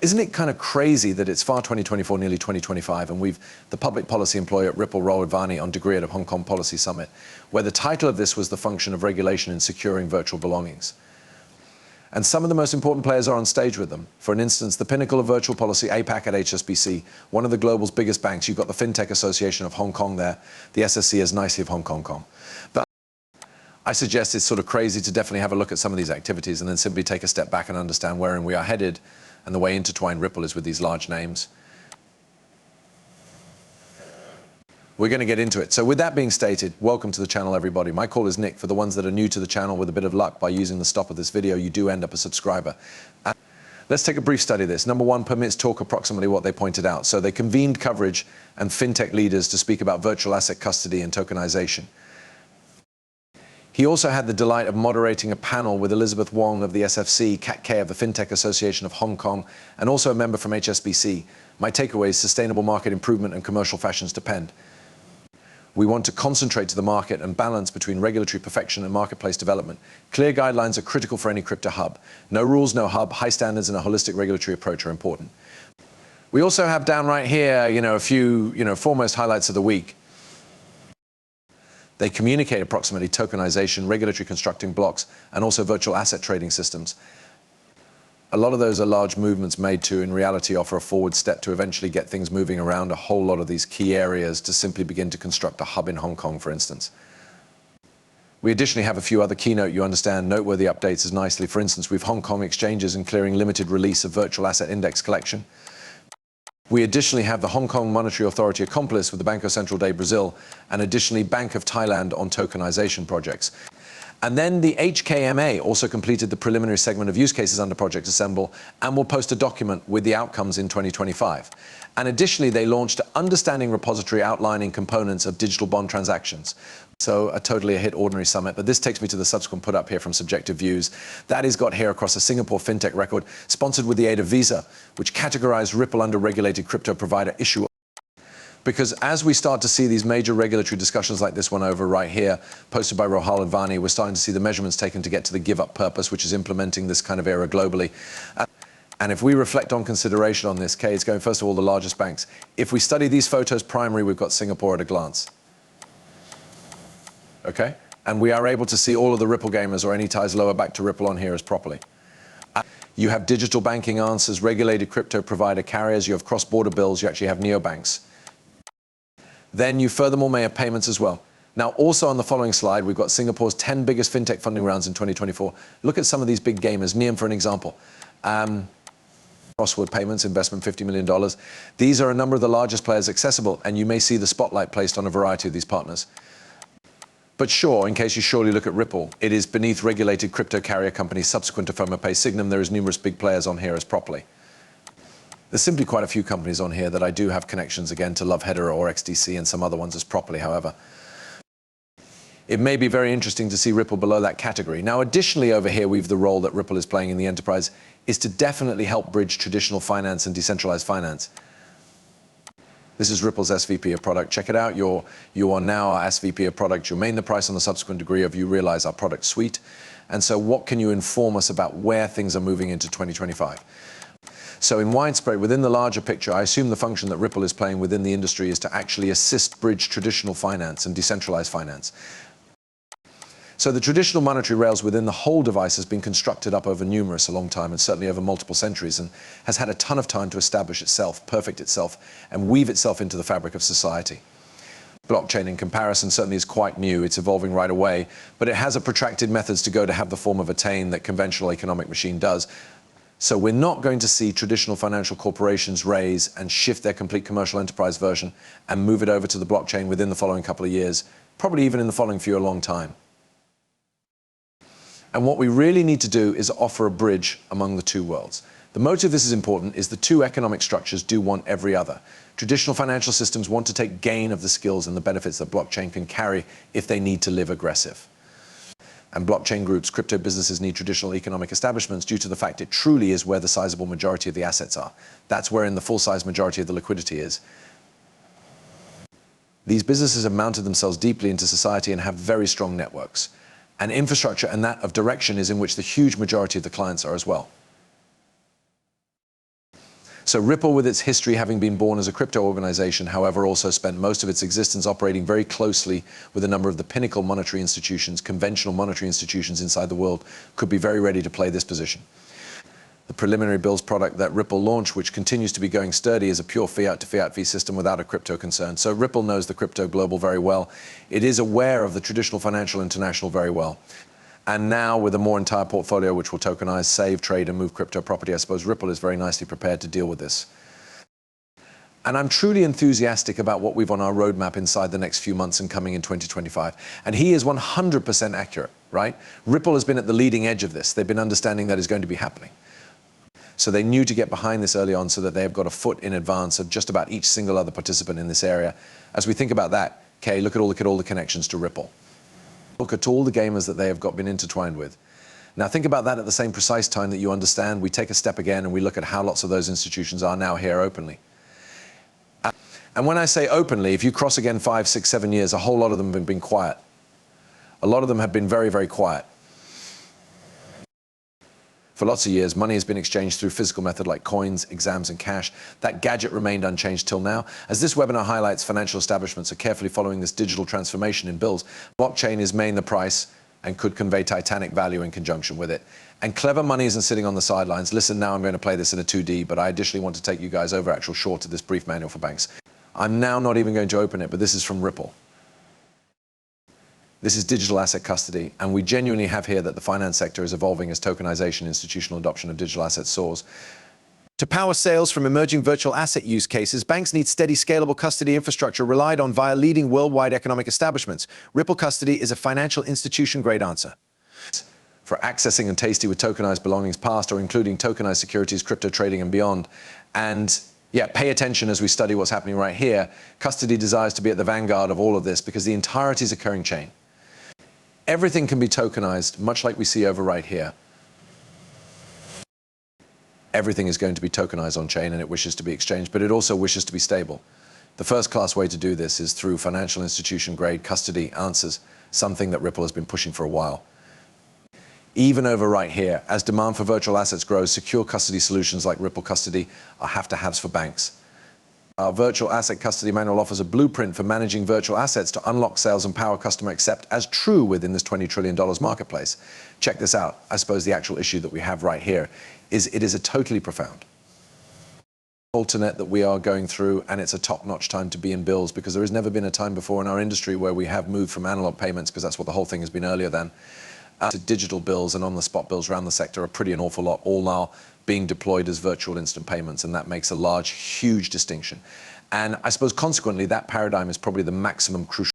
Isn't it kind of crazy that it's far 2024, nearly 2025, and we've the public policy employee at Ripple, Rahul Vani, on degree at a Hong Kong Policy Summit, where the title of this was the function of regulation in securing virtual belongings. And some of the most important players are on stage with them. For an instance, the pinnacle of virtual policy, APAC at HSBC, one of the global's biggest banks. You've got the FinTech Association of Hong Kong there, the SSC as nicely of Hong Kong. But I suggest it's sort of crazy to definitely have a look at some of these activities and then simply take a step back and understand wherein we are headed and the way intertwined Ripple is with these large names. We're going to get into it. So with that being stated, welcome to the channel, everybody. My call is Nick. For the ones that are new to the channel, with a bit of luck, by using the stop of this video, you do end up a subscriber. Let's take a brief study of this. Number one, permits talk approximately what they pointed out. So they convened coverage and fintech leaders to speak about virtual asset custody and tokenization. He also had the delight of moderating a panel with Elizabeth Wong of the SFC, Kat Kay of the FinTech Association of Hong Kong, and also a member from HSBC. My takeaway is sustainable market improvement and commercial fashions depend. We want to concentrate to the market and balance between regulatory perfection and marketplace development. Clear guidelines are critical for any crypto hub. No rules, no hub. High standards and a holistic regulatory approach are important. We also have down right here, a few, foremost highlights of the week. They communicate approximately tokenization, regulatory constructing blocks, and also virtual asset trading systems. A lot of those are large movements made to, in reality, offer a forward step to eventually get things moving around a whole lot of these key areas to simply begin to construct a hub in Hong Kong, for instance. We additionally have a few other keynote, noteworthy updates as nicely. For instance, we've Hong Kong exchanges and clearing limited release of virtual asset index collection. We additionally have the Hong Kong Monetary Authority accomplice with the Banco Central de Brazil, and additionally Bank of Thailand on tokenization projects. And then the HKMA also completed the preliminary segment of use cases under Project Assemble and will post a document with the outcomes in 2025. And additionally, they launched an understanding repository outlining components of digital bond transactions. So totally a hit ordinary summit, but this takes me to the subsequent put up here from Subjective Views. That is got here across a Singapore fintech record, sponsored with the aid of Visa, which categorized Ripple under regulated crypto provider issue. Because as we start to see these major regulatory discussions like this one over right here, posted by Rahul and Vani, we're starting to see the measurements taken to get to the give up purpose, which is implementing this kind of era globally. And if we reflect on consideration on this case, going first of all, the largest banks, if we study these photos primary, we've got Singapore at a glance. Okay? And we are able to see all of the Ripple gamers or any ties lower back to Ripple on here as properly. You have digital banking answers, regulated crypto provider carriers, you have cross-border bills, you actually have neobanks. Then you furthermore may have payments as well. Now, also on the following slide, we've got Singapore's 10 biggest fintech funding rounds in 2024. Look at some of these big gamers. Neum, for an example. Crossword Payments, investment $50 million. These are a number of the largest players accessible, and you may see the spotlight placed on a variety of these partners. But sure, in case you surely look at Ripple, it is beneath regulated crypto carrier companies subsequent to FOMO Signum. There is numerous big players on here as properly. There's simply quite a few companies on here that I do have connections again to Love Header or XDC and some other ones as properly, however. It may be very interesting to see Ripple below that category. Now, additionally over here, we've the role that Ripple is playing in the enterprise is to definitely help bridge traditional finance and decentralized finance. This is Ripple's SVP of product. Check it out. You are now our SVP of product. You remain the price on the subsequent degree of you realize our product suite. And so what can you inform us about where things are moving into 2025? So in widespread, within the larger picture, I assume the function that Ripple is playing within the industry is to actually assist bridge traditional finance and decentralized finance. So the traditional monetary rails within the whole device has been constructed up over a long time, and certainly over multiple centuries, and has had a ton of time to establish itself, perfect itself, and weave itself into the fabric of society. Blockchain, in comparison, certainly is quite new. It's evolving right away, but it has a protracted methods to go to have the form of attain that conventional economic machine does. So we're not going to see traditional financial corporations raise and shift their complete commercial enterprise version and move it over to the blockchain within the following couple of years, probably even in the following few a long time. And what we really need to do is offer a bridge among the two worlds. The motive this is important is the two economic structures do want every other. Traditional financial systems want to take gain of the skills and the benefits that blockchain can carry if they need to live aggressive. And blockchain groups, crypto businesses need traditional economic establishments due to the fact it truly is where the sizable majority of the assets are. That's wherein the full-size majority of the liquidity is. These businesses have mounted themselves deeply into society and have very strong networks. And infrastructure and that of direction is in which the huge majority of the clients are as well. So Ripple, with its history having been born as a crypto organization, however, also spent most of its existence operating very closely with a number of the pinnacle monetary institutions, conventional monetary institutions inside the world, could be very ready to play this position. The preliminary bills product that Ripple launched, which continues to be going sturdy, is a pure fiat to fiat fee system without a crypto concern. So Ripple knows the crypto global very well. It is aware of the traditional financial international very well. And now, with a more entire portfolio which will tokenize, save, trade, and move crypto property, I suppose Ripple is very nicely prepared to deal with this. And I'm truly enthusiastic about what we've on our roadmap inside the next few months and coming in 2025. And he is 100% accurate, right? Ripple has been at the leading edge of this. They've been understanding that is going to be happening. So they knew to get behind this early on so that they have got a foot in advance of just about each single other participant in this area. As we think about that, okay, look at all the connections to Ripple. Look at all the gamers that they have been intertwined with. Now think about that at the same precise time that you understand we take a step again and we look at how lots of those institutions are now here openly. And when I say openly, if you cross again 5, 6, 7 years, a whole lot of them have been quiet. A lot of them have been very, very quiet. For lots of years, money has been exchanged through physical method like coins, exams, and cash. That gadget remained unchanged till now. As this webinar highlights, financial establishments are carefully following this digital transformation in bills. Blockchain is main the price and could convey titanic value in conjunction with it. And clever money isn't sitting on the sidelines. Listen, now I'm going to play this in a 2D, but I additionally want to take you guys over actual short to this brief manual for banks. I'm now not even going to open it, but this is from Ripple. This is digital asset custody, and we genuinely have here that the finance sector is evolving as tokenization, institutional adoption of digital assets soars. To power sales from emerging virtual asset use cases, banks need steady, scalable custody infrastructure relied on via leading worldwide economic establishments. Ripple Custody is a financial institution-grade answer. For accessing and tasty with tokenized belongings past or including tokenized securities, crypto trading, and beyond. And yeah, pay attention as we study what's happening right here. Custody desires to be at the vanguard of all of this because the entirety is occurring chain. Everything can be tokenized, much like we see over right here. Everything is going to be tokenized on chain and it wishes to be exchanged, but it also wishes to be stable. The first class way to do this is through financial institution grade custody answers, something that Ripple has been pushing for a while. Even over right here, as demand for virtual assets grows, secure custody solutions like Ripple Custody are have-to-haves for banks. Our virtual asset custody manual offers a blueprint for managing virtual assets to unlock sales and power customer accept as true within this $20 trillion marketplace. Check this out. I suppose the actual issue that we have right here is it is a totally profound alternate that we are going through, and it's a top-notch time to be in bills because there has never been a time before in our industry where we have moved from analog payments, because that's what the whole thing has been earlier than, to digital bills, and on-the-spot bills around the sector are pretty an awful lot, all now being deployed as virtual instant payments, and that makes a large, huge distinction. And I suppose consequently, that paradigm is probably the maximum crucial